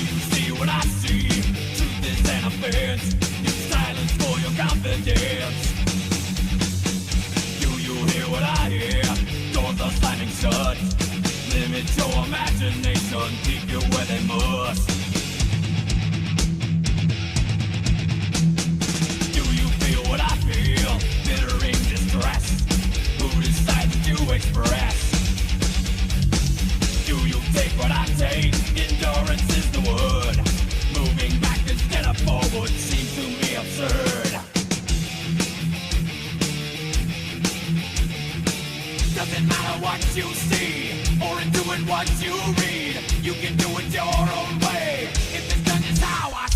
you see what I see? Truth is an offense. Use silence for your confidence. Do you hear what I hear? Doors are slamming shut. Limit your imagination, keep you where they must. Do you feel what I feel? Bitter in distress. Who decides to express? Do you take what I take? Endurance is the word. Moving back instead of forward seems to me absurd. Doesn't matter what you see or doing what you read. You can do it your own way. If it's done is how I say.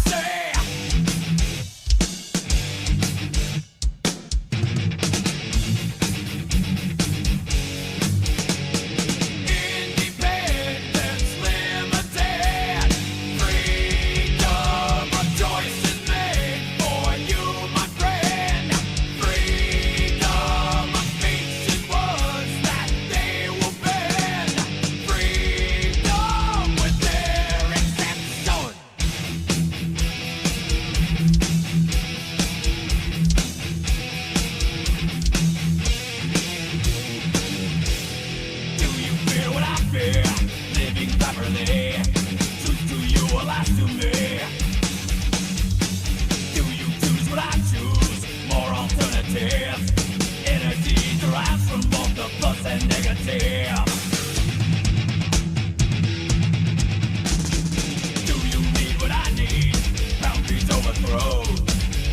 Living properly, truth to you or lies to me. Do you choose what I choose? More alternatives. Energy derives from both the plus and negative. Do you need what I need? Boundaries overthrown.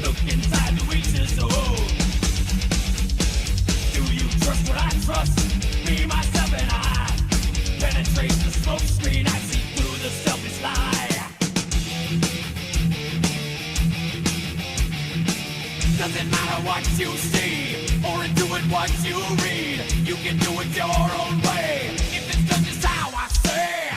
Look inside to reach your soul. Do you trust what I trust? Me, myself, and I. Penetrate the smoke screen, I see through the selfish lie. Doesn't matter what you see, or doing what you read. You can do it your own way. If it's done just how I say.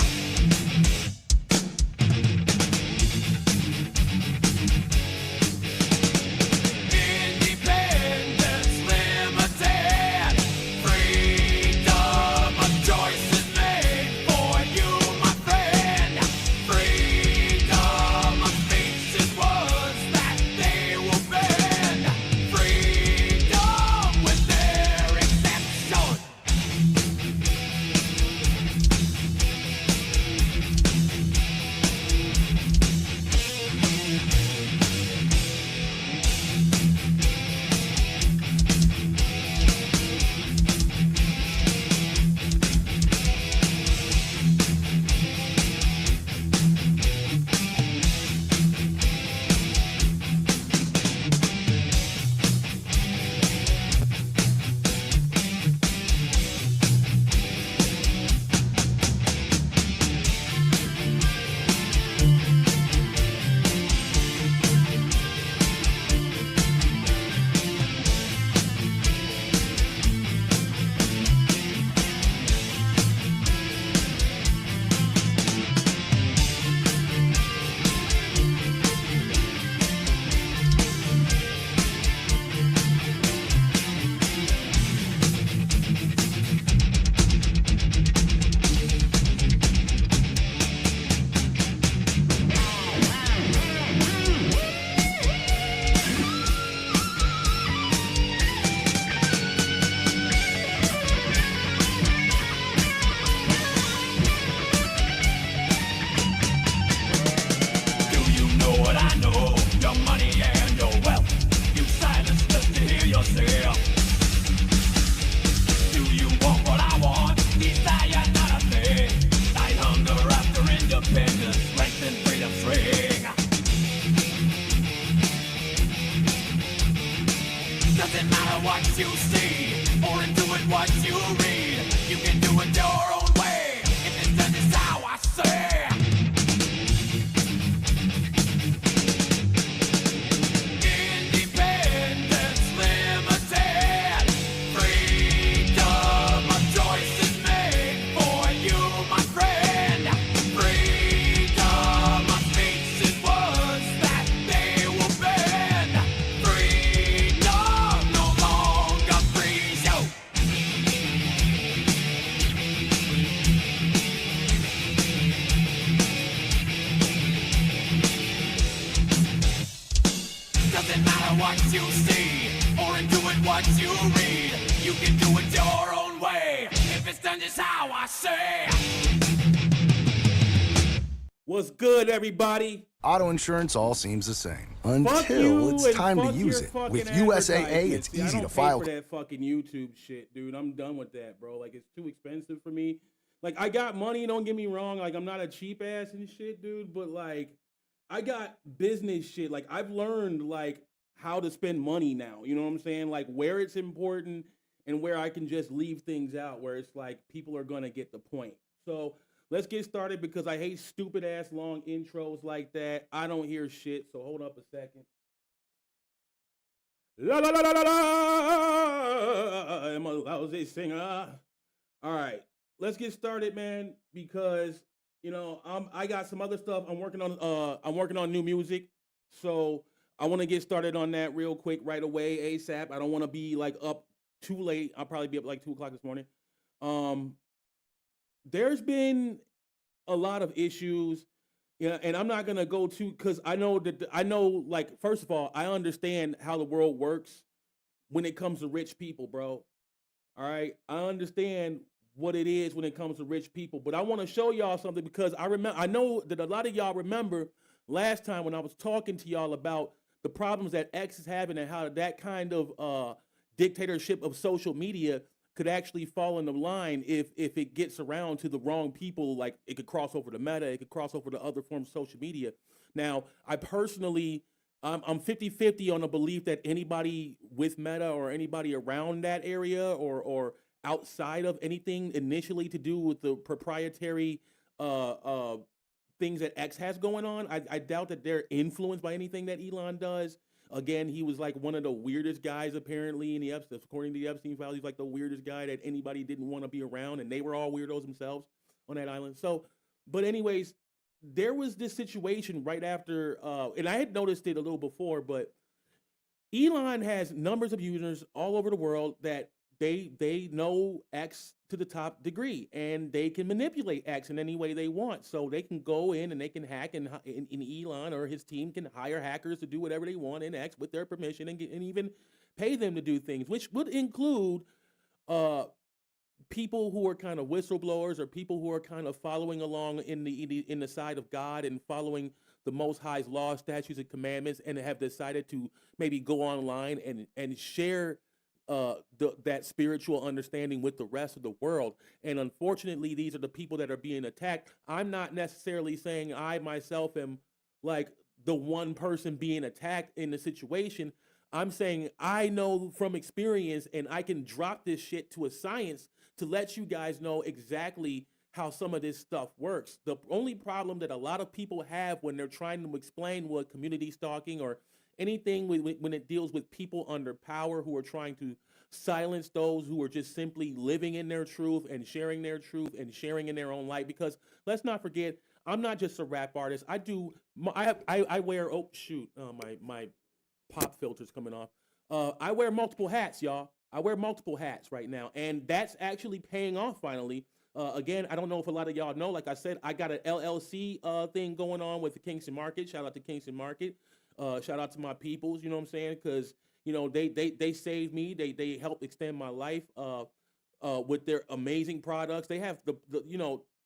Doesn't matter what you see, or doing what you read. You can do it your own way. If it's done, it's how I say. what you see, or in doing what you read. You can do it your own way, if it's done just how I say. What's good, everybody? Auto insurance all seems the same Fuck until you it's and time to fuck use your it. fucking With USAA, advertisements. it's See, I easy don't to pay file. for that fucking YouTube shit, dude. I'm done with that, bro. Like, it's too expensive for me. Like, I got money, don't get me wrong. Like, I'm not a cheap ass and shit, dude. But, like, I got business shit. Like, I've learned, like, how to spend money now. You know what I'm saying? Like, where it's important and where I can just leave things out where it's like people are going to get the point. So let's get started because I hate stupid ass long intros like that. I don't hear shit, so hold up a second. La la la la la la. I'm a lousy singer. All right, let's get started, man. Because I got some other stuff. I'm working on new music, so I want to get started on that real quick right away, ASAP. I don't want to be like up too late. I'll probably be up like 2:00 this morning. There's been a lot of issues, and I'm not gonna go to because I know like first of all, I understand how the world works when it comes to rich people, bro. All right, I understand what it is when it comes to rich people, but I want to show y'all something because I know that a lot of y'all remember last time when I was talking to y'all about the problems that X is having and how that kind of dictatorship of social media could actually fall in the line if it gets around to the wrong people. Like, it could cross over to Meta, it could cross over to other forms of social media. Now, I personally, I'm 50-50 on the belief that anybody with Meta or anybody around that area or outside of anything initially to do with the proprietary things that X has going on, I doubt that they're influenced by anything that Elon does. Again, he was like one of the weirdest guys apparently in the Epstein, according to the Epstein files. He's like the weirdest guy that anybody didn't want to be around, and they were all weirdos themselves on that island. So, but anyways, there was this situation right after, and I had noticed it a little before, but Elon has numbers of users all over the world that they know X to the top degree, and they can manipulate X in any way they want. So they can go in and they can hack, and Elon or his team can hire hackers to do whatever they want in X with their permission, and even pay them to do things, which would include people who are kind of whistleblowers or people who are kind of following along in the side of God and following the Most High's laws, statutes, and commandments, and have decided to maybe go online and share that spiritual understanding with the rest of the world. And unfortunately, these are the people that are being attacked. I'm not necessarily saying I myself am like the one person being attacked in the situation. I'm saying I know from experience, and I can drop this shit to a science to let you guys know exactly how some of this stuff works. The only problem that a lot of people have when they're trying to explain what community stalking or anything when it deals with people under power who are trying to silence those who are just simply living in their truth and sharing in their own light. Because let's not forget, I'm not just a rap artist. I wear, oh shoot, my pop filter's coming off. I wear multiple hats, y'all. I wear multiple hats right now, and that's actually paying off finally. Again, I don't know if a lot of y'all know, like I said, I got an LLC thing going on with the Kingston Market. Shout out to Kingston Market. Shout out to my peoples, you know what I'm saying? Because, they saved me. They helped extend my life with their amazing products. They have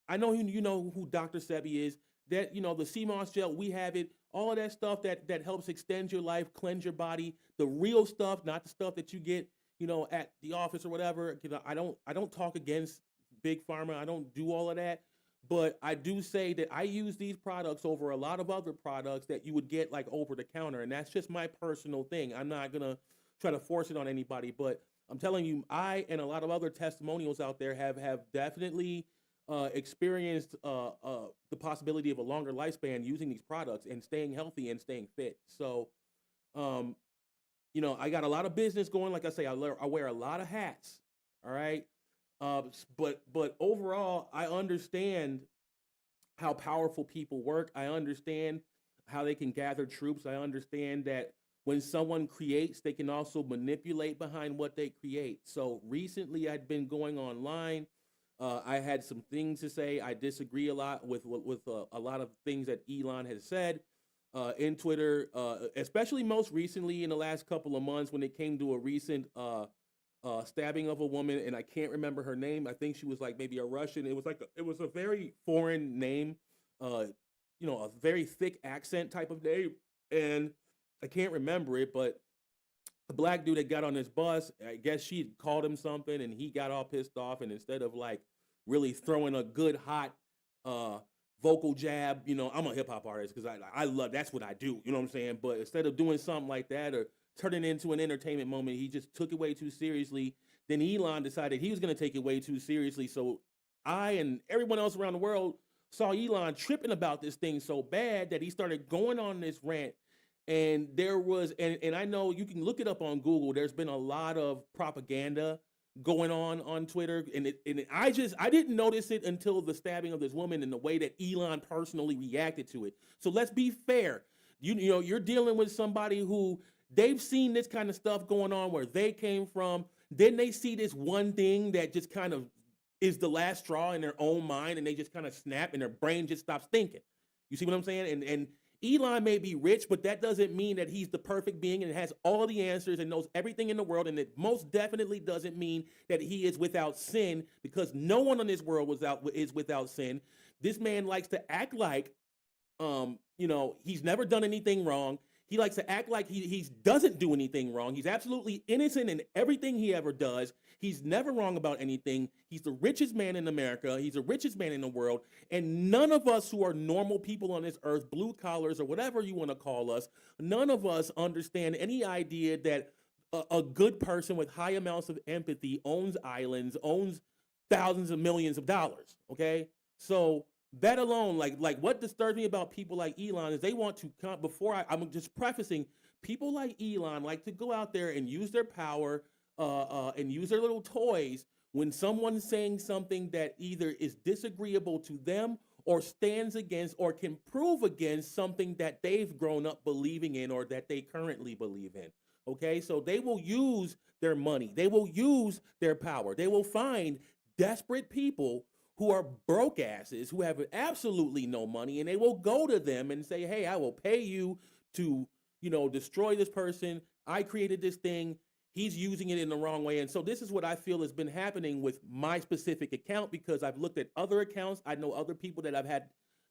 I know you know who Dr. Sebi is. That, the CMOS gel, we have it. All of that stuff that helps extend your life, cleanse your body. The real stuff, not the stuff that you get, at the office or whatever. I don't talk against Big Pharma. I don't do all of that. But I do say that I use these products over a lot of other products that you would get like over the counter. And that's just my personal thing. I'm not going to try to force it on anybody. But I'm telling you, I and a lot of other testimonials out there have definitely experienced the possibility of a longer lifespan using these products and staying healthy and staying fit. So, I got a lot of business going. Like I say, I wear a lot of hats. All right. But overall, I understand how powerful people work. I understand how they can gather troops. I understand that when someone creates, they can also manipulate behind what they create. So recently, I'd been going online. I had some things to say. I disagree a lot with a lot of things that Elon has said. in Twitter, especially most recently in the last couple of months when it came to a recent stabbing of a woman, and I can't remember her name. I think she was like maybe a Russian. It was a very foreign name, uh, a very thick accent type of name, and I can't remember it, but the black dude that got on this bus, I guess she called him something, and he got all pissed off, and instead of like really throwing a good hot uh vocal jab, I'm a hip hop artist because I love, that's what I do, you know what I'm saying? But instead of doing something like that or turning it into an entertainment moment, he just took it way too seriously. Then Elon decided he was going to take it way too seriously. So I and everyone else around the world saw Elon tripping about this thing so bad that he started going on this rant. And there was, and I know you can look it up on Google. There's been a lot of propaganda going on Twitter, I didn't notice it until the stabbing of this woman and the way that Elon personally reacted to it. So let's be fair. You're dealing with somebody who they've seen this kind of stuff going on where they came from. Then they see this one thing that just kind of is the last straw in their own mind, and they just kind of snap and their brain just stops thinking. You see what I'm saying? And Elon may be rich, but that doesn't mean that he's the perfect being and has all the answers and knows everything in the world. And it most definitely doesn't mean that he is without sin, because no one on this world is without sin. This man likes to act like, he's never done anything wrong. He likes to act like he doesn't do anything wrong. He's absolutely innocent in everything he ever does. He's never wrong about anything. He's the richest man in America. He's the richest man in the world. And none of us who are normal people on this earth, blue collars or whatever you want to call us, none of us understand any idea that a good person with high amounts of empathy owns islands, owns thousands of millions of dollars. Okay? So that alone, like what disturbs me about people like Elon is they want to come, I'm just prefacing, people like Elon like to go out there and use their power and use their little toys when someone's saying something that either is disagreeable to them or stands against or can prove against something that they've grown up believing in or that they currently believe in. Okay, so they will use their money, they will use their power, they will find desperate people who are broke asses, who have absolutely no money, and they will go to them and say, hey, I will pay you to, destroy this person. I created this thing. He's using it in the wrong way. And so this is what I feel has been happening with my specific account, because I've looked at other accounts. I know other people that I've had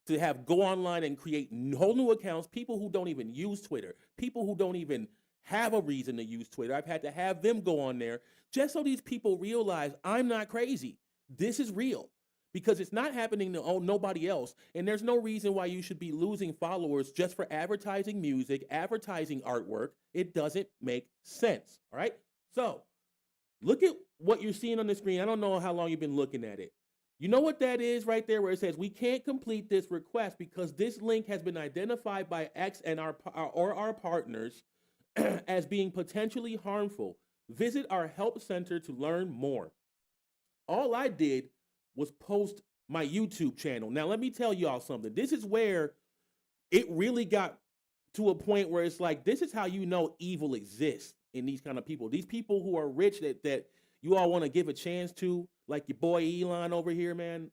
to have go online and create whole new accounts, people who don't even use Twitter, people who don't even have a reason to use Twitter. I've had to have them go on there just so these people realize I'm not crazy. This is real. Because it's not happening to nobody else. And there's no reason why you should be losing followers just for advertising music, advertising artwork. It doesn't make sense. All right? So look at what you're seeing on the screen. I don't know how long you've been looking at it. You know what that is right there where it says we can't complete this request because this link has been identified by X and our partners as being potentially harmful. Visit our help center to learn more. All I did was post my YouTube channel. Now, let me tell y'all something. This is where it really got to a point where it's like, this is how you know evil exists in these kind of people. These people who are rich that you all want to give a chance to, like your boy Elon over here, man.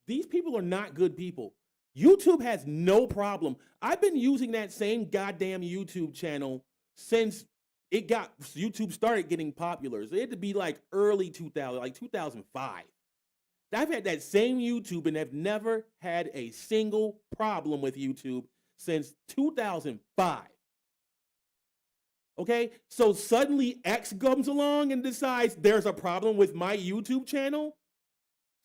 These people are not good people. YouTube has no problem. I've been using that same goddamn YouTube channel since YouTube started getting popular. So it had to be like early 2000, like 2005. I've had that same YouTube and have never had a single problem with YouTube since 2005. Okay, so suddenly X comes along and decides there's a problem with my YouTube channel.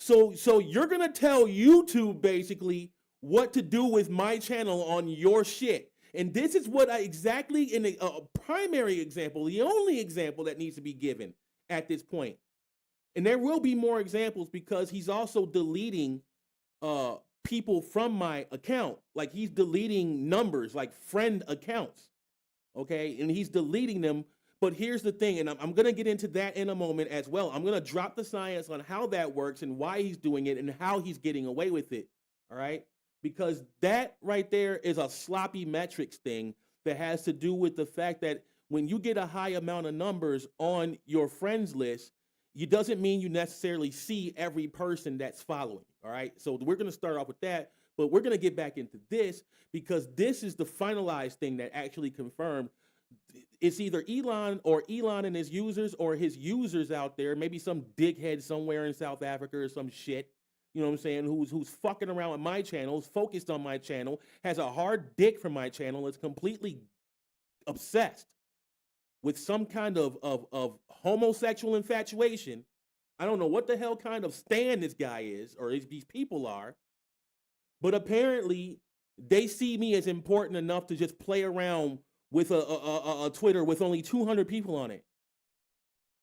So you're gonna tell YouTube basically what to do with my channel on your shit. And this is what exactly in a primary example, the only example that needs to be given at this point. And there will be more examples because he's also deleting people from my account. Like he's deleting numbers, like friend accounts. Okay, and he's deleting them. But here's the thing, and I'm going to get into that in a moment as well. I'm going to drop the science on how that works and why he's doing it and how he's getting away with it. All right. Because that right there is a sloppy metrics thing that has to do with the fact that when you get a high amount of numbers on your friends list, it doesn't mean you necessarily see every person that's following. All right. So we're going to start off with that. But we're going to get back into this because this is the finalized thing that actually confirmed it's either Elon and his users or his users out there, maybe some dickhead somewhere in South Africa or some shit, you know what I'm saying, who's fucking around with my channel, is focused on my channel, has a hard dick for my channel, is completely obsessed with some kind of homosexual infatuation. I don't know what the hell kind of stand this guy is or these people are, but apparently they see me as important enough to just play around with a Twitter with only 200 people on it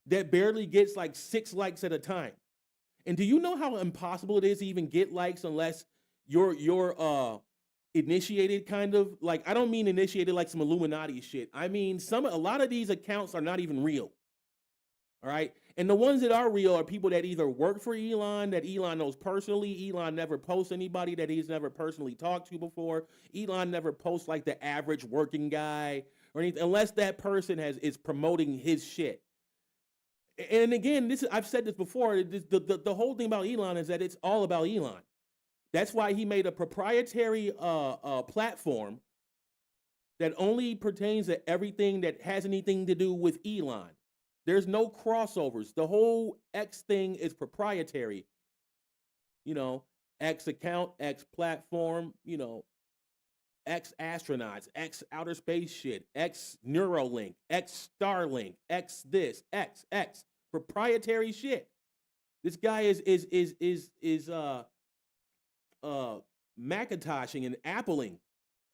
that barely gets like 6 likes at a time. And do you know how impossible it is to even get likes unless you're initiated, kind of? Like, I don't mean initiated like some Illuminati shit. I mean, a lot of these accounts are not even real. All right? And the ones that are real are people that either work for Elon, that Elon knows personally. Elon never posts anybody that he's never personally talked to before. Elon never posts like the average working guy or anything, unless that person is promoting his shit. And again, I've said this before, the whole thing about Elon is that it's all about Elon. That's why he made a proprietary platform that only pertains to everything that has anything to do with Elon. There's no crossovers. The whole X thing is proprietary. You know, X account, X platform, you know, X astronauts, X outer space shit, X Neuralink, X Starlink, X this, X proprietary shit. This guy is Macintoshing and Appling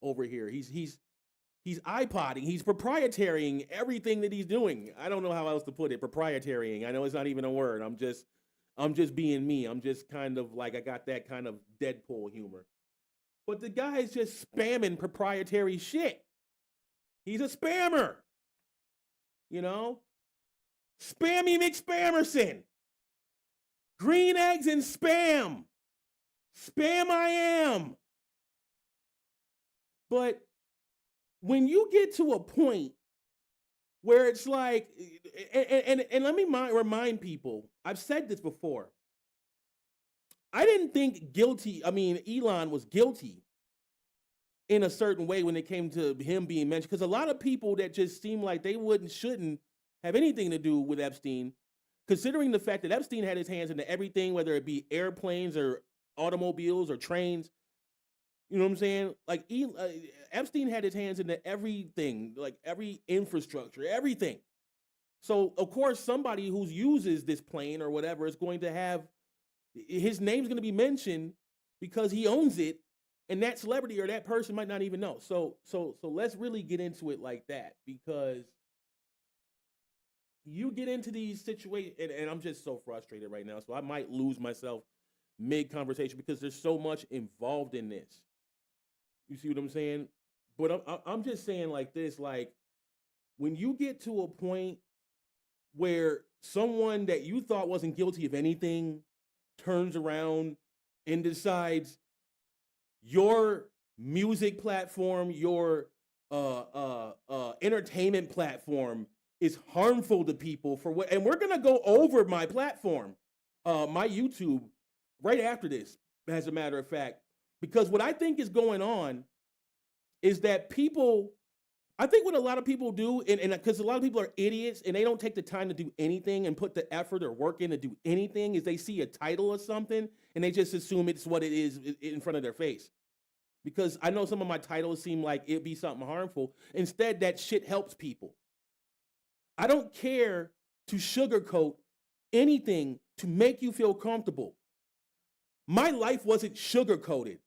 over here. He's iPodding. He's proprietarying everything that he's doing. I don't know how else to put it. Proprietarying. I know it's not even a word. I'm just being me. I'm just kind of like, I got that kind of Deadpool humor. But the guy's just spamming proprietary shit. He's a spammer. You know? Spammy McSpammerson. Green eggs and spam. Spam I am. But when you get to a point where it's like, and let me remind people, I've said this before. I didn't think Elon was guilty in a certain way when it came to him being mentioned, because a lot of people that just seem like they shouldn't have anything to do with Epstein, considering the fact that Epstein had his hands into everything, whether it be airplanes or automobiles or trains. You know what I'm saying? Like Epstein had his hands into everything, like every infrastructure, everything. So of course, somebody who uses this plane or whatever is going to have his name's going to be mentioned because he owns it, and that celebrity or that person might not even know. So let's really get into it like that, because you get into these situations, and I'm just so frustrated right now. So I might lose myself mid-conversation because there's so much involved in this. You see what I'm saying? But I'm just saying like this, like when you get to a point where someone that you thought wasn't guilty of anything turns around and decides your music platform, your entertainment platform is harmful to people for what, and we're gonna go over my platform, my YouTube, right after this, as a matter of fact, because what I think is going on is that I think what a lot of people do, and because a lot of people are idiots and they don't take the time to do anything and put the effort or work in to do anything, is they see a title or something and they just assume it's what it is in front of their face. Because I know some of my titles seem like it'd be something harmful. Instead, that shit helps people. I don't care to sugarcoat anything to make you feel comfortable. My life wasn't sugarcoated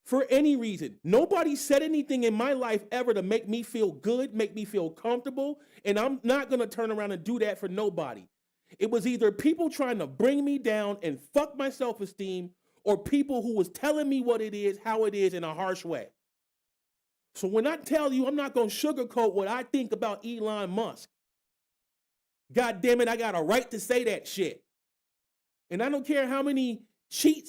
for any reason. Nobody said anything in my life ever to make me feel good, make me feel comfortable, and I'm not going to turn around and do that for nobody. It was either people trying to bring me down and fuck my self-esteem, or people who was telling me what it is, how it is, in a harsh way. So when I tell you I'm not going to sugarcoat what I think about Elon Musk, God damn it, I got a right to say that shit. And I don't care how many cheat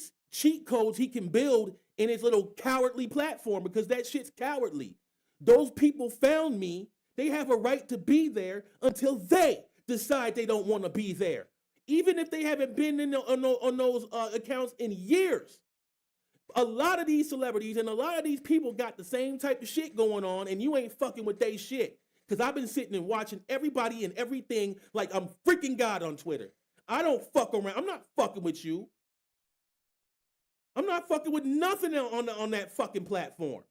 codes he can build in his little cowardly platform, because that shit's cowardly. Those people found me. They have a right to be there until they decide they don't want to be there. Even if they haven't been on those accounts in years. a lot of these celebrities and a lot of these people got the same type of shit going on, and you ain't fucking with they shit. Because I've been sitting and watching everybody and everything like I'm freaking God on Twitter. I don't fuck around. I'm not fucking with you. I'm not fucking with nothing on that fucking platform.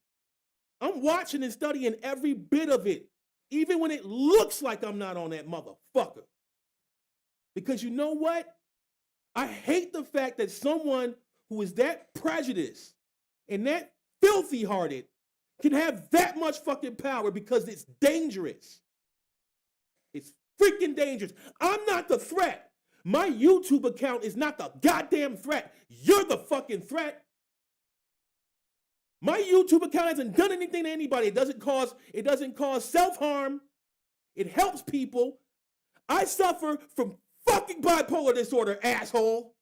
I'm watching and studying every bit of it, even when it looks like I'm not on that motherfucker. Because you know what? I hate the fact that someone who is that prejudiced and that filthy-hearted can have that much fucking power because it's dangerous. It's freaking dangerous. I'm not the threat. My YouTube account is not the goddamn threat. You're the fucking threat. My YouTube account hasn't done anything to anybody. It doesn't cause self-harm. It helps people. I suffer from fucking bipolar disorder, asshole.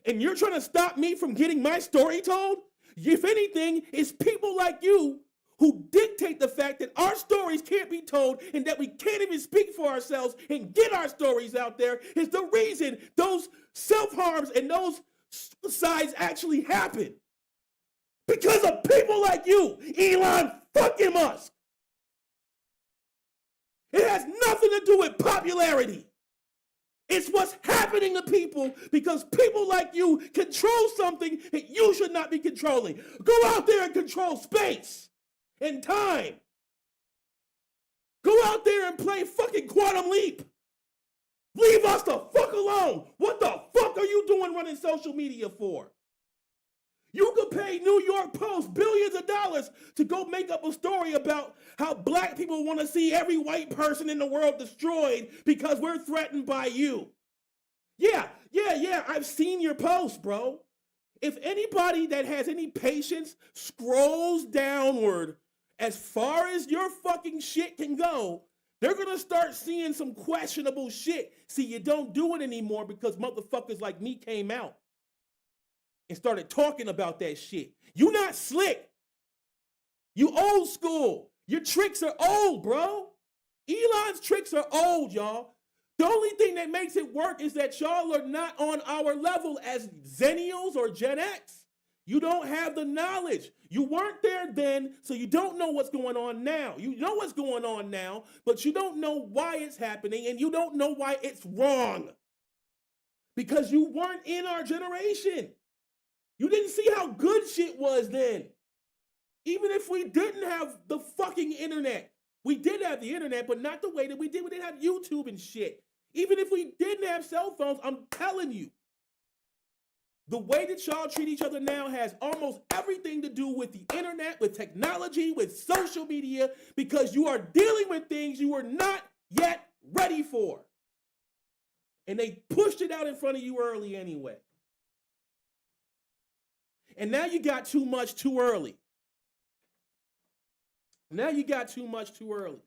And you're trying to stop me from getting my story told? If anything, it's people like you who dictate the fact that our stories can't be told and that we can't even speak for ourselves and get our stories out there is the reason those self-harms and those suicides actually happen. Because of people like you, Elon fucking Musk. It has nothing to do with popularity. It's what's happening to people because people like you control something that you should not be controlling. Go out there and control space and time. Go out there and play fucking Quantum Leap. Leave us the fuck alone. What the fuck are you doing running social media for? You could pay New York Post billions of dollars to go make up a story about how black people want to see every white person in the world destroyed because we're threatened by you. Yeah, I've seen your post, bro. If anybody that has any patience scrolls downward as far as your fucking shit can go, they're going to start seeing some questionable shit. See, you don't do it anymore because motherfuckers like me came out and started talking about that shit. You not slick. You old school. Your tricks are old, bro. Elon's tricks are old, y'all. The only thing that makes it work is that y'all are not on our level as Zennials or Gen X. You don't have the knowledge. You weren't there then, so you don't know what's going on now. You know what's going on now, but you don't know why it's happening, and you don't know why it's wrong. Because you weren't in our generation. You didn't see how good shit was then. Even if we didn't have the fucking internet. We did have the internet, but not the way that we did. We didn't have YouTube and shit. Even if we didn't have cell phones, I'm telling you, the way that y'all treat each other now has almost everything to do with the internet, with technology, with social media, because you are dealing with things you were not yet ready for. And they pushed it out in front of you early anyway. And now you got too much too early. Now you got too much too early.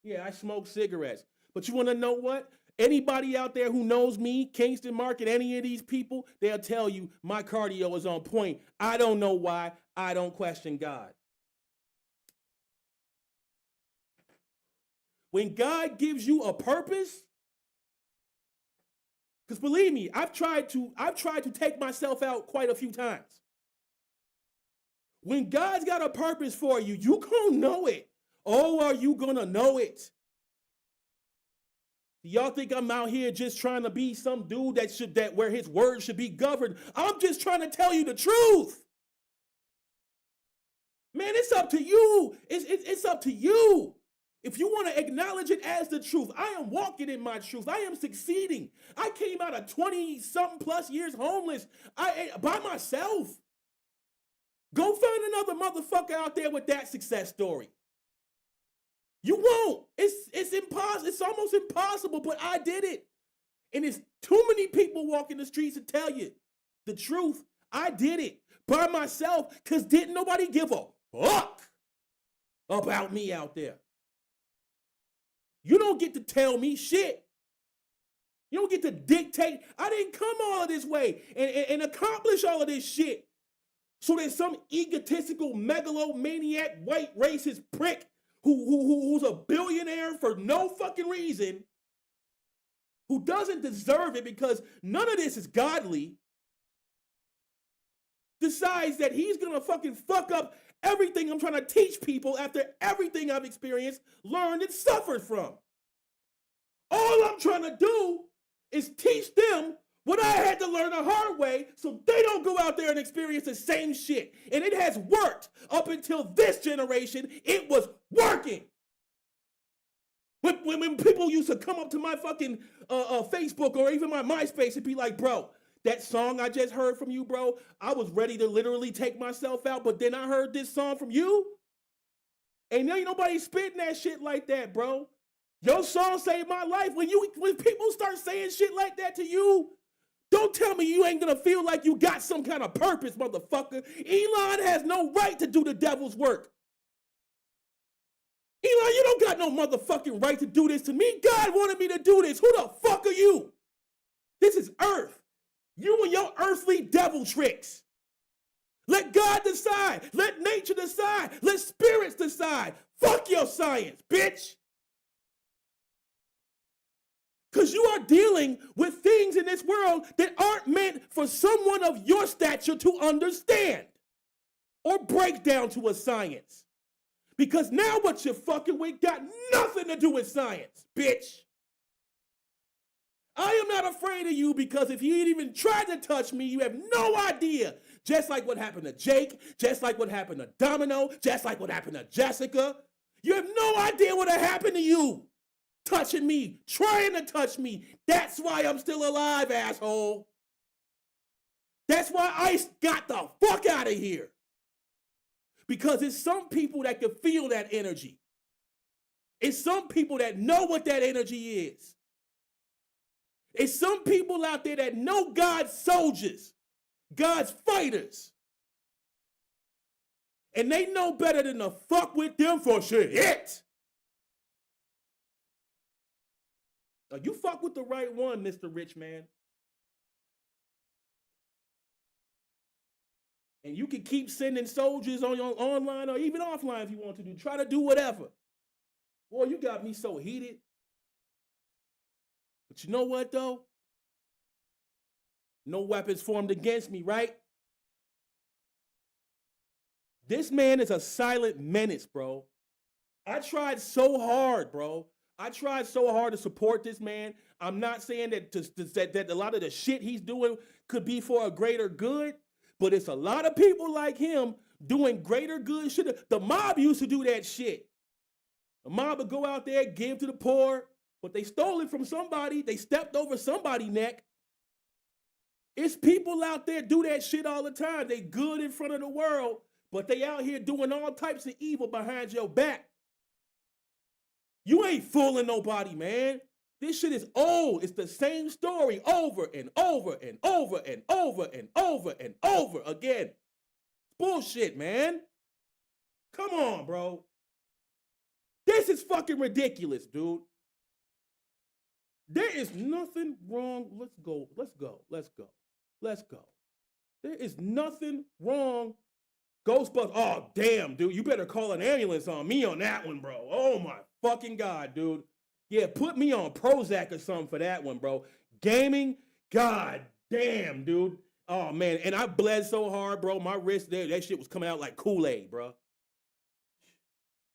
Yeah, I smoke cigarettes. But you want to know what? Anybody out there who knows me, Kingston Market, any of these people, they'll tell you my cardio is on point. I don't know why. I don't question God. When God gives you a purpose, because believe me, I've tried to take myself out quite a few times. When God's got a purpose for you, you gonna know it. Oh, are you gonna know it? Y'all think I'm out here just trying to be some dude that where his word should be governed? I'm just trying to tell you the truth. Man, it's up to you. It's up to you. If you want to acknowledge it as the truth, I am walking in my truth. I am succeeding. I came out of 20-something plus years homeless by myself. Go find another motherfucker out there with that success story. You won't. It's impossible. It's almost impossible, but I did it. And it's too many people walking the streets to tell you the truth. I did it by myself because didn't nobody give a fuck about me out there. You don't get to tell me shit. You don't get to dictate. I didn't come all of this way and accomplish all of this shit so that some egotistical megalomaniac white racist prick who's a billionaire for no fucking reason, who doesn't deserve it because none of this is godly, decides that he's gonna fucking fuck up everything I'm trying to teach people after everything I've experienced, learned, and suffered from. All I'm trying to do is teach them what I had to learn the hard way so they don't go out there and experience the same shit. And it has worked up until this generation. It was working. When people used to come up to my fucking Facebook or even my MySpace and be like, bro, that song I just heard from you, bro, I was ready to literally take myself out, but then I heard this song from you. And there ain't nobody spitting that shit like that, bro. Your song saved my life. When people start saying shit like that to you, don't tell me you ain't gonna feel like you got some kind of purpose, motherfucker. Elon has no right to do the devil's work. Elon, you don't got no motherfucking right to do this to me. God wanted me to do this. Who the fuck are you? This is Earth. You and your earthly devil tricks. Let God decide. Let nature decide. Let spirits decide. Fuck your science, bitch. Because you are dealing with things in this world that aren't meant for someone of your stature to understand or break down to a science. Because now what you're fucking with got nothing to do with science, bitch. I am not afraid of you because if you ain't even tried to touch me, you have no idea. Just like what happened to Jake, just like what happened to Domino, just like what happened to Jessica. You have no idea what happened to you. Touching me, trying to touch me. That's why I'm still alive, asshole. That's why ICE got the fuck out of here. Because it's some people that can feel that energy. It's some people that know what that energy is. It's some people out there that know God's soldiers, God's fighters. And they know better than to fuck with them for shit. Now, you fuck with the right one, Mr. Rich Man. And you can keep sending soldiers on your online or even offline if you want to do. Try to do whatever. Boy, you got me so heated. But you know what, though? No weapons formed against me, right? This man is a silent menace, bro. I tried so hard, bro. I tried so hard to support this man. I'm not saying that that a lot of the shit he's doing could be for a greater good, but it's a lot of people like him doing greater good shit. The mob used to do that shit. The mob would go out there, give to the poor, but they stole it from somebody. They stepped over somebody's neck. It's people out there do that shit all the time. They good in front of the world, but they out here doing all types of evil behind your back. You ain't fooling nobody, man. This shit is old. It's the same story over and over and over and over and over and over again. Bullshit, man. Come on, bro. This is fucking ridiculous, dude. There is nothing wrong. Let's go. There is nothing wrong. Ghostbusters. Oh, damn, dude. You better call an ambulance on me on that one, bro. Oh, my fucking God, dude. Yeah, put me on Prozac or something for that one, bro. Gaming. God damn, dude. Oh, man. And I bled so hard, bro. My wrist there, that shit was coming out like Kool-Aid, bro.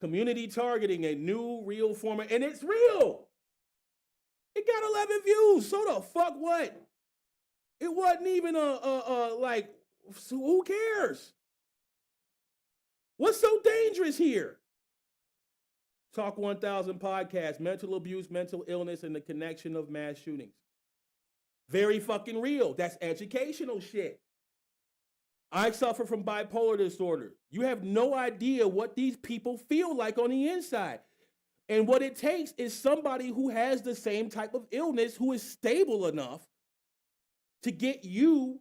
Community targeting, a new real format. And it's real. It got 11 views. So the fuck what? It wasn't even like, so who cares? What's so dangerous here? Talk 1000 podcast, mental abuse, mental illness, and the connection of mass shootings. Very fucking real. That's educational shit. I suffer from bipolar disorder. You have no idea what these people feel like on the inside. And what it takes is somebody who has the same type of illness who is stable enough to get you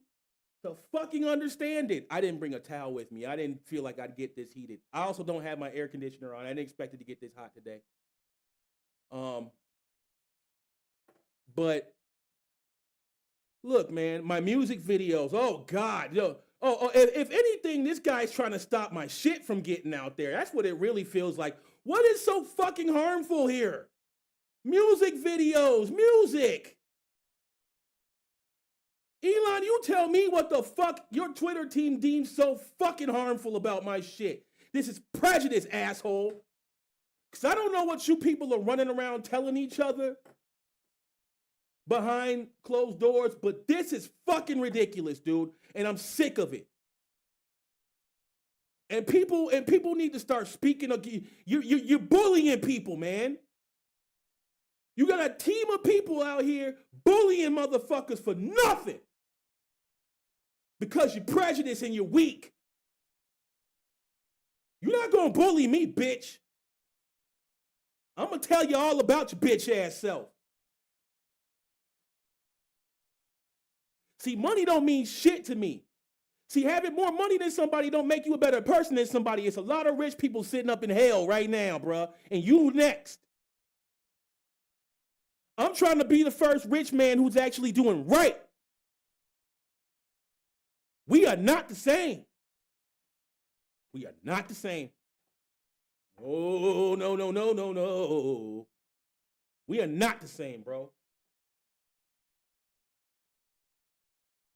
to fucking understand it. I didn't bring a towel with me. I didn't feel like I'd get this heated. I also don't have my air conditioner on. I didn't expect it to get this hot today. But look, man, my music videos. Oh God, if anything, this guy's trying to stop my shit from getting out there. That's what it really feels like. What is so fucking harmful here? Music videos, music. Elon, you tell me what the fuck your Twitter team deems so fucking harmful about my shit. This is prejudice, asshole. Because I don't know what you people are running around telling each other behind closed doors, but this is fucking ridiculous, dude. And I'm sick of it. And people need to start speaking. You're bullying people, man. You got a team of people out here bullying motherfuckers for nothing. Because you're prejudiced and you're weak. You're not gonna bully me, bitch. I'm gonna tell you all about your bitch ass self. See, money don't mean shit to me. See, having more money than somebody don't make you a better person than somebody. It's a lot of rich people sitting up in hell right now, bruh. And you next. I'm trying to be the first rich man who's actually doing right. We are not the same. We are not the same. Oh, no, no, no, no, no. We are not the same, bro.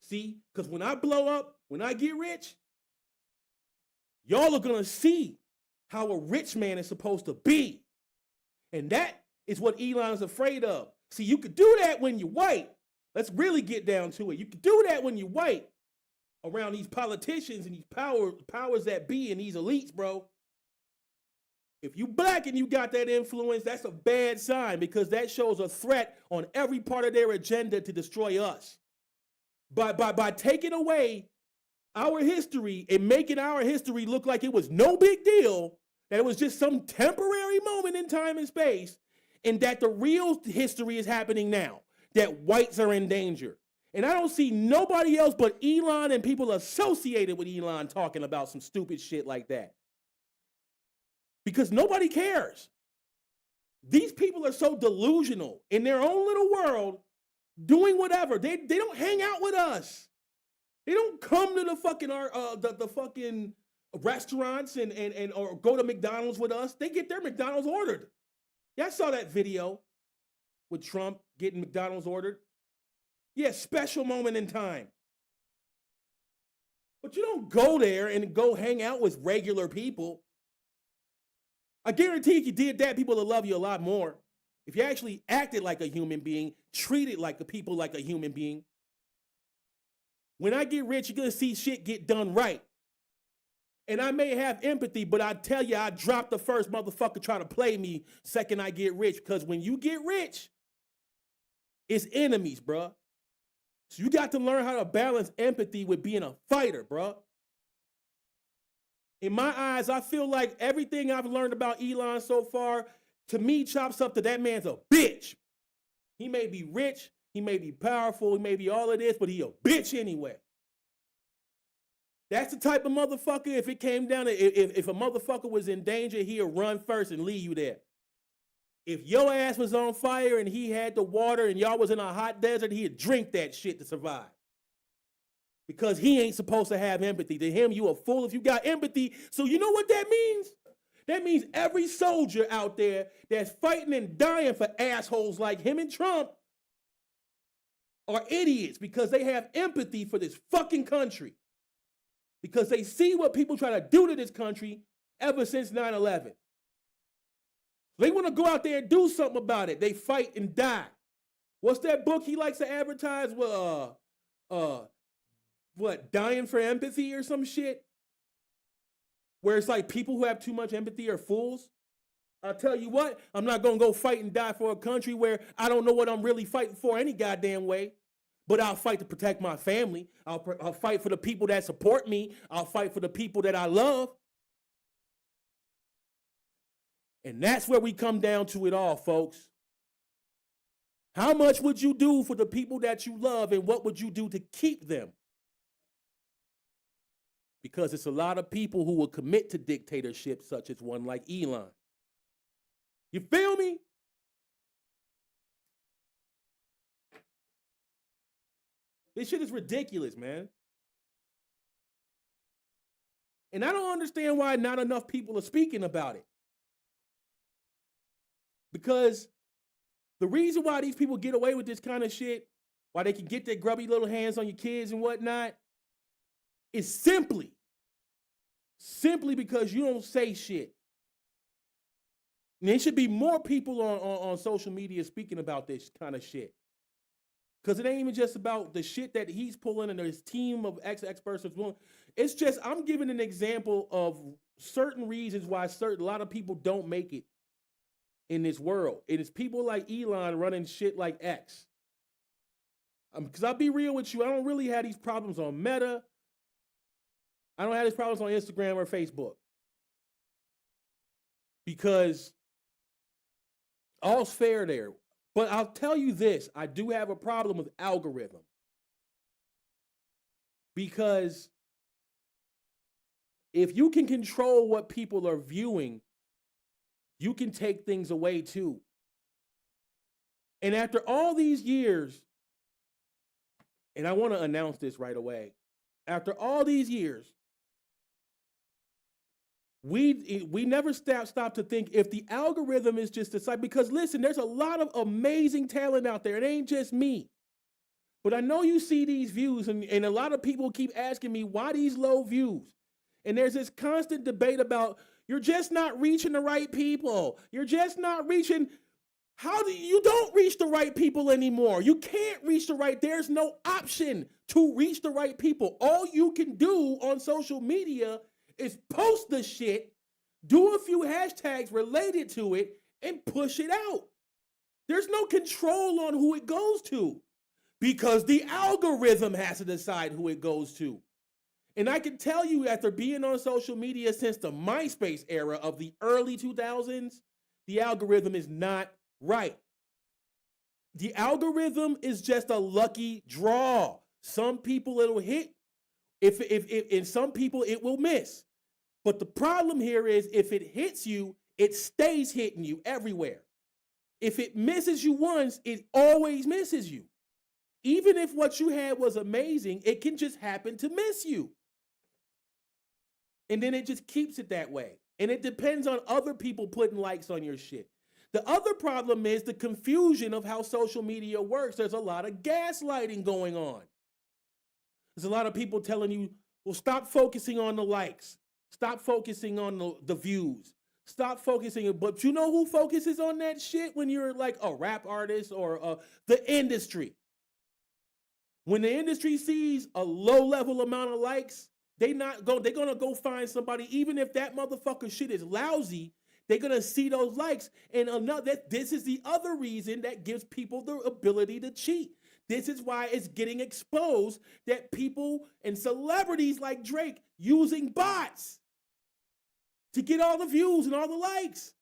See, because when I blow up, when I get rich, y'all are going to see how a rich man is supposed to be. And that is what Elon is afraid of. See, you could do that when you're white. Let's really get down to it. You could do that when you're white around these politicians and these powers that be and these elites, bro. If you black and you got that influence, that's a bad sign because that shows a threat on every part of their agenda to destroy us. By taking away our history and making our history look like it was no big deal, that it was just some temporary moment in time and space, and that the real history is happening now, that whites are in danger. And I don't see nobody else but Elon and people associated with Elon talking about some stupid shit like that. Because nobody cares. These people are so delusional in their own little world, doing whatever. They don't hang out with us. They don't come to the fucking the fucking restaurants and or go to McDonald's with us. They get their McDonald's ordered. Yeah, I saw that video with Trump getting McDonald's ordered. Yeah, special moment in time. But you don't go there and go hang out with regular people. I guarantee if you did that, people will love you a lot more. If you actually acted like a human being, treated like the people like a human being. When I get rich, you're going to see shit get done right. And I may have empathy, but I tell you, I drop the first motherfucker try to play me second I get rich. Because when you get rich, it's enemies, bruh. So you got to learn how to balance empathy with being a fighter, bruh. In my eyes, I feel like everything I've learned about Elon so far, to me, chops up to that man's a bitch. He may be rich, he may be powerful, he may be all of this, but he a bitch anyway. That's the type of motherfucker, if it came down to, if a motherfucker was in danger, he'll run first and leave you there. If your ass was on fire and he had the water and y'all was in a hot desert, he'd drink that shit to survive. Because he ain't supposed to have empathy. To him, you a fool if you got empathy. So you know what that means? That means every soldier out there that's fighting and dying for assholes like him and Trump are idiots because they have empathy for this fucking country. Because they see what people try to do to this country ever since 9/11. They want to go out there and do something about it. They fight and die. What's that book he likes to advertise? What, Dying for Empathy or some shit? Where it's like people who have too much empathy are fools. I'll tell you what, I'm not going to go fight and die for a country where I don't know what I'm really fighting for any goddamn way. But I'll fight to protect my family. I'll fight for the people that support me. I'll fight for the people that I love. And that's where we come down to it all, folks. How much would you do for the people that you love, and what would you do to keep them? Because it's a lot of people who will commit to dictatorship, such as one like Elon. You feel me? This shit is ridiculous, man. And I don't understand why not enough people are speaking about it. Because the reason why these people get away with this kind of shit why they can get their grubby little hands on your kids and whatnot, is simply because you don't say shit. And there should be more people on social media speaking about this kind of shit. Because it ain't even just about the shit that he's pulling and his team of experts is doing. It's just, I'm giving an example of certain reasons why a lot of people don't make it in this world. It is people like Elon running shit like X. Because I'll be real with you, I don't really have these problems on Meta. I don't have these problems on Instagram or Facebook. Because all's fair there. But I'll tell you this, I do have a problem with algorithm. Because if you can control what people are viewing, you can take things away too. And after all these years, and I want to announce this right away, after all these years, we never stop to think if the algorithm is just decided, because listen, there's a lot of amazing talent out there. It ain't just me. But I know you see these views, and a lot of people keep asking me, why these low views? And there's this constant debate about, you're just not reaching the right people. You're just not reaching. You don't reach the right people anymore. You can't reach there's no option to reach the right people. All you can do on social media is post the shit, do a few hashtags related to it, and push it out. There's no control on who it goes to because the algorithm has to decide who it goes to. And I can tell you, after being on social media since the MySpace era of the early 2000s, the algorithm is not right. The algorithm is just a lucky draw. Some people it'll hit, if and some people it will miss. But the problem here is if it hits you, it stays hitting you everywhere. If it misses you once, it always misses you. Even if what you had was amazing, it can just happen to miss you. And then it just keeps it that way. And it depends on other people putting likes on your shit. The other problem is the confusion of how social media works. There's a lot of gaslighting going on. There's a lot of people telling you, well, stop focusing on the likes. Stop focusing on the views. Stop focusing. But you know who focuses on that shit when you're like a rap artist or the industry? When the industry sees a low level amount of likes, they're gonna go find somebody, even if that motherfucker shit is lousy, they're gonna see those likes. And this is the other reason that gives people the ability to cheat. This is why it's getting exposed that people and celebrities like Drake using bots to get all the views and all the likes.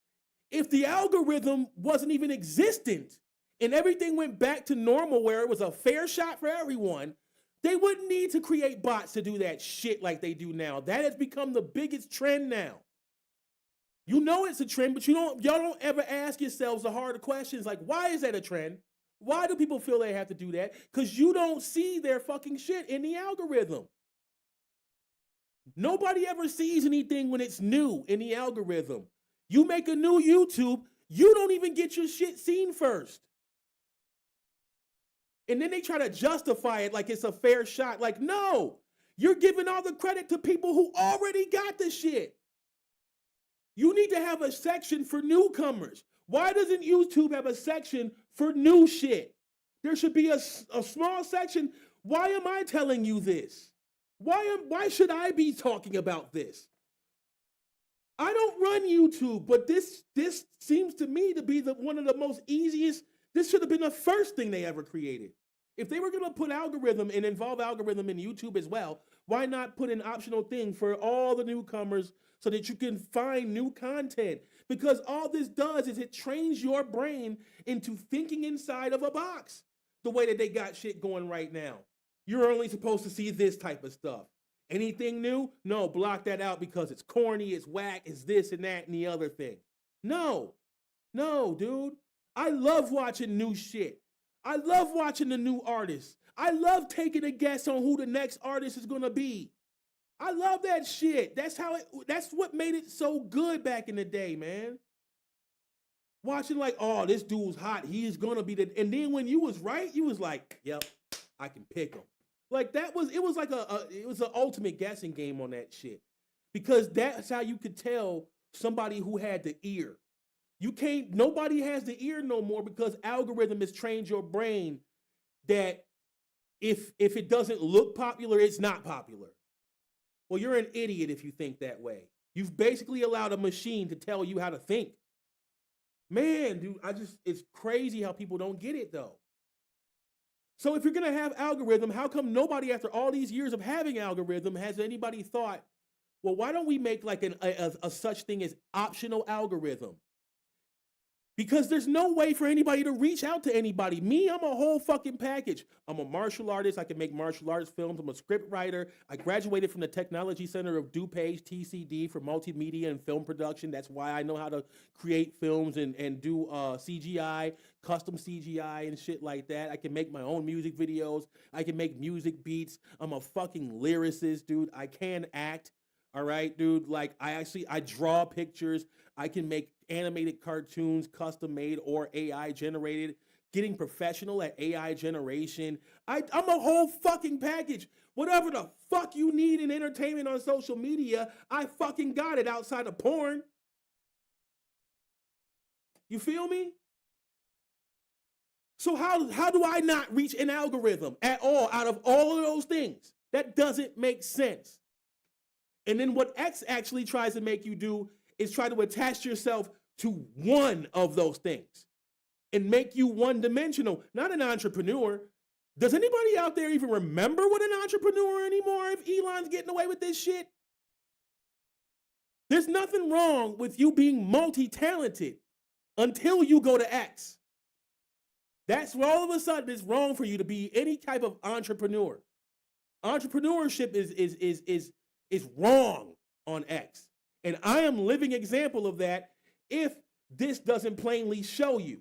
If the algorithm wasn't even existent and everything went back to normal where it was a fair shot for everyone, they wouldn't need to create bots to do that shit like they do now. That has become the biggest trend now. You know it's a trend, but y'all don't ever ask yourselves the harder questions like, why is that a trend? Why do people feel they have to do that? Because you don't see their fucking shit in the algorithm. Nobody ever sees anything when it's new in the algorithm. You make a new YouTube, you don't even get your shit seen first. And then they try to justify it like it's a fair shot. Like, no, you're giving all the credit to people who already got the shit. You need to have a section for newcomers. Why doesn't YouTube have a section for new shit? There should be a small section. Why am I telling you this? Why should I be talking about this? I don't run YouTube, but this seems to me to be one of the most easiest. This should have been the first thing they ever created. If they were going to put algorithm and involve algorithm in YouTube as well, why not put an optional thing for all the newcomers so that you can find new content? Because all this does is it trains your brain into thinking inside of a box the way that they got shit going right now. You're only supposed to see this type of stuff. Anything new? No, block that out because it's corny, it's whack, it's this and that and the other thing. No, dude. I love watching new shit. I love watching the new artists. I love taking a guess on who the next artist is gonna be. I love that shit. That's what made it so good back in the day, man. Watching like, oh, this dude's hot. He is gonna be the. And then when you was right, you was like, yep, I can pick them. Like it was like it was an ultimate guessing game on that shit. Because that's how you could tell somebody who had the ear. Nobody has the ear no more because algorithm has trained your brain that if it doesn't look popular, it's not popular. Well, you're an idiot if you think that way. You've basically allowed a machine to tell you how to think. Man, dude, it's crazy how people don't get it though. So if you're gonna have algorithm, how come nobody after all these years of having algorithm has anybody thought, well, why don't we make like a such thing as optional algorithm? Because there's no way for anybody to reach out to anybody. Me, I'm a whole fucking package. I'm a martial artist. I can make martial arts films. I'm a script writer. I graduated from the Technology Center of DuPage, TCD, for multimedia and film production. That's why I know how to create films and do CGI, custom CGI and shit like that. I can make my own music videos. I can make music beats. I'm a fucking lyricist, dude. I can act. All right, dude. Like I draw pictures. I can make animated cartoons, custom made or AI generated. Getting professional at AI generation. I'm a whole fucking package. Whatever the fuck you need in entertainment on social media, I fucking got it outside of porn. You feel me? So how do I not reach an algorithm at all out of all of those things? That doesn't make sense. And then what X actually tries to make you do is try to attach yourself to one of those things and make you one-dimensional, not an entrepreneur. Does anybody out there even remember what an entrepreneur anymore if Elon's getting away with this shit? There's nothing wrong with you being multi-talented until you go to X. That's where all of a sudden it's wrong for you to be any type of entrepreneur. Entrepreneurship is wrong on X. And I am living example of that if this doesn't plainly show you.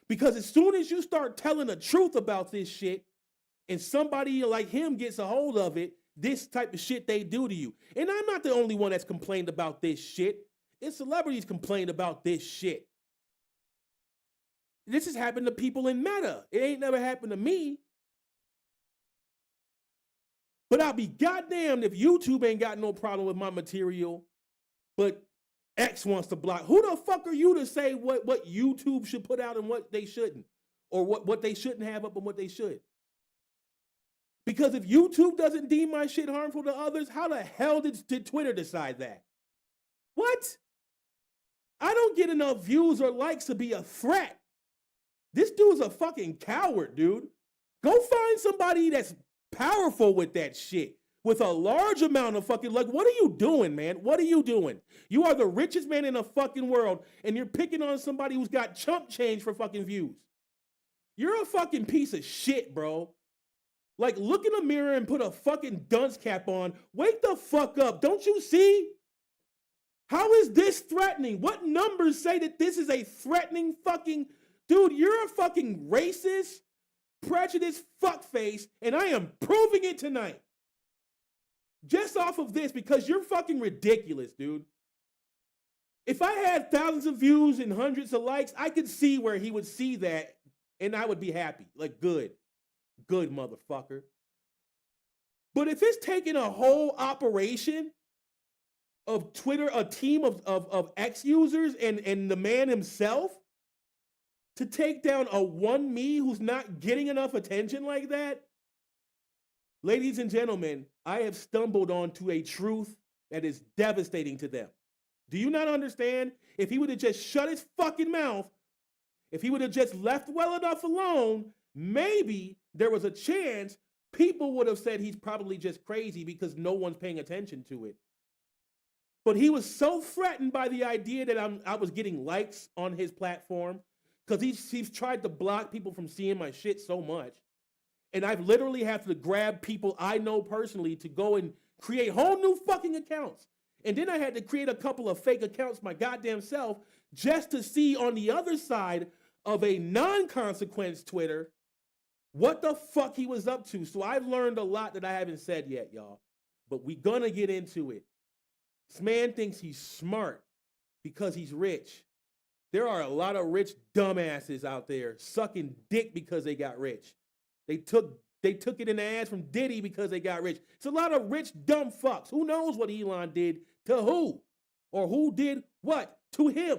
Because as soon as you start telling the truth about this shit and somebody like him gets a hold of it, this type of shit they do to you. And I'm not the only one that's complained about this shit. It's celebrities complain about this shit. This has happened to people in Meta. It ain't never happened to me. But I'll be goddamned if YouTube ain't got no problem with my material, but X wants to block. Who the fuck are you to say what YouTube should put out and what they shouldn't? Or what they shouldn't have up and what they should? Because if YouTube doesn't deem my shit harmful to others, how the hell did Twitter decide that? What? I don't get enough views or likes to be a threat. This dude's a fucking coward, dude. Go find somebody that's powerful with that shit, with a large amount of fucking, like, what are you doing, man? What are you doing? You are the richest man in the fucking world, and you're picking on somebody who's got chump change for fucking views. You're a fucking piece of shit, bro. Like, look in the mirror and put a fucking dunce cap on. Wake the fuck up. Don't you see? How is this threatening? What numbers say that this is a threatening fucking, dude, you're a fucking racist, prejudiced fuckface, and I am proving it tonight. Just off of this, because you're fucking ridiculous, dude. If I had thousands of views and hundreds of likes, I could see where he would see that, and I would be happy. Like, good. Good, motherfucker. But if it's taking a whole operation of Twitter, a team of X users and the man himself, to take down a one me who's not getting enough attention like that, ladies and gentlemen, I have stumbled onto a truth that is devastating to them. Do you not understand? If he would have just shut his fucking mouth, if he would have just left well enough alone, maybe there was a chance people would have said he's probably just crazy because no one's paying attention to it. But he was so threatened by the idea that I was getting likes on his platform, because he's tried to block people from seeing my shit so much. And I've literally had to grab people I know personally to go and create whole new fucking accounts. And then I had to create a couple of fake accounts my goddamn self just to see on the other side of a non-consequence Twitter what the fuck he was up to. So I've learned a lot that I haven't said yet, y'all. But we gonna get into it. This man thinks he's smart because he's rich. There are a lot of rich dumbasses out there sucking dick because they got rich. They took it in the ass from Diddy because they got rich. It's a lot of rich, dumb fucks. Who knows what Elon did to who? Or who did what to him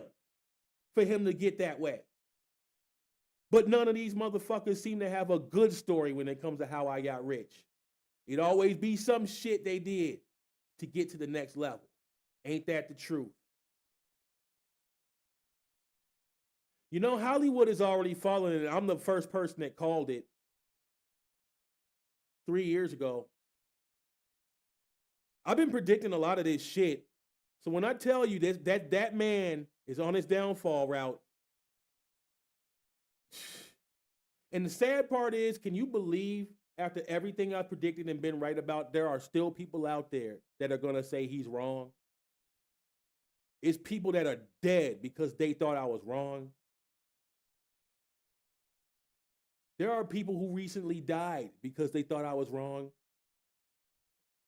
for him to get that way? But none of these motherfuckers seem to have a good story when it comes to how I got rich. It'd always be some shit they did to get to the next level. Ain't that the truth? You know, Hollywood is already falling, and I'm the first person that called it 3 years ago. I've been predicting a lot of this shit. So when I tell you this, that man is on his downfall route. And the sad part is, can you believe after everything I've predicted and been right about, there are still people out there that are going to say he's wrong? It's people that are dead because they thought I was wrong. There are people who recently died because they thought I was wrong.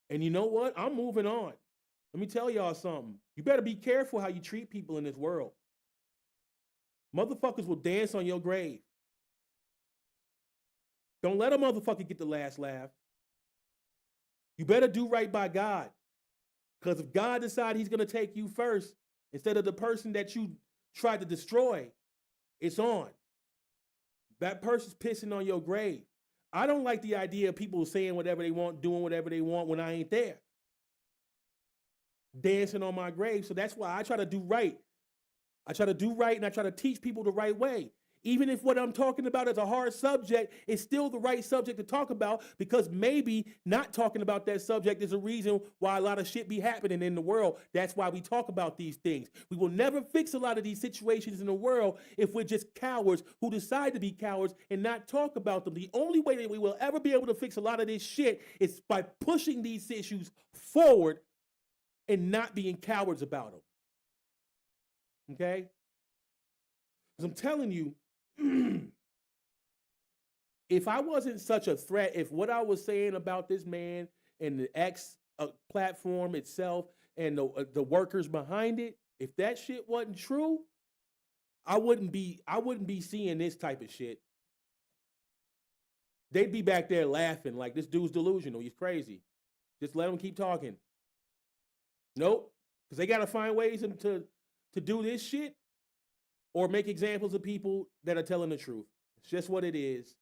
And you know what? I'm moving on. Let me tell y'all something. You better be careful how you treat people in this world. Motherfuckers will dance on your grave. Don't let a motherfucker get the last laugh. You better do right by God. Because if God decides he's going to take you first, instead of the person that you tried to destroy, it's on. That person's pissing on your grave. I don't like the idea of people saying whatever they want, doing whatever they want when I ain't there. Dancing on my grave. So that's why I try to do right. I try to do right, and I try to teach people the right way. Even if what I'm talking about is a hard subject, it's still the right subject to talk about, because maybe not talking about that subject is a reason why a lot of shit be happening in the world. That's why we talk about these things. We will never fix a lot of these situations in the world if we're just cowards who decide to be cowards and not talk about them. The only way that we will ever be able to fix a lot of this shit is by pushing these issues forward and not being cowards about them. Okay? Because I'm telling you, if I wasn't such a threat, if what I was saying about this man and the X platform itself and the workers behind it, if that shit wasn't true, I wouldn't be seeing this type of shit. They'd be back there laughing like, this dude's delusional, he's crazy. Just let him keep talking. Nope, because they got to find ways to do this shit or make examples of people that are telling the truth. It's just what it is.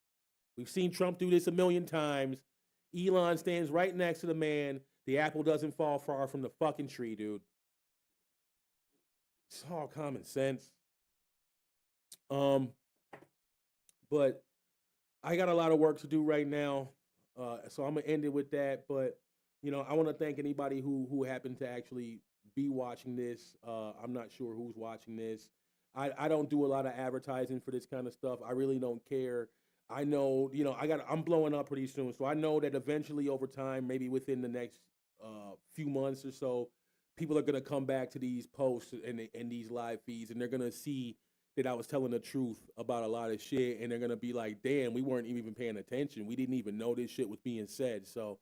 We've seen Trump do this a million times. Elon stands right next to the man. The apple doesn't fall far from the fucking tree, dude. It's all common sense. But I got a lot of work to do right now, so I'm gonna end it with that. But you know, I want to thank anybody who happened to actually be watching this. I'm not sure who's watching this. I don't do a lot of advertising for this kind of stuff. I really don't care. I know, you know, I'm blowing up pretty soon, so I know that eventually over time, maybe within the next few months or so, people are gonna come back to these posts and these live feeds, and they're gonna see that I was telling the truth about a lot of shit, and they're gonna be like, damn, we weren't even paying attention. We didn't even know this shit was being said. So,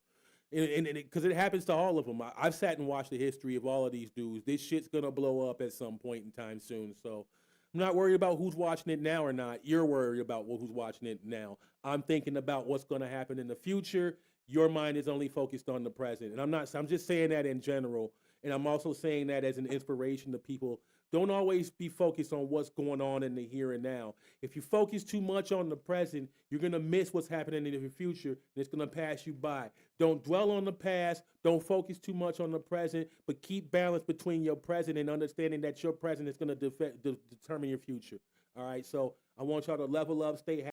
because it happens to all of them. I've sat and watched the history of all of these dudes. This shit's gonna blow up at some point in time soon. So I'm not worried about who's watching it now or not. You're worried about who's watching it now. I'm thinking about what's gonna happen in the future. Your mind is only focused on the present. And I'm just saying that in general. And I'm also saying that as an inspiration to people. Don't always be focused on what's going on in the here and now. If you focus too much on the present, you're going to miss what's happening in the future, and it's going to pass you by. Don't dwell on the past. Don't focus too much on the present, but keep balance between your present and understanding that your present is going to determine your future. All right, so I want y'all to level up, stay happy.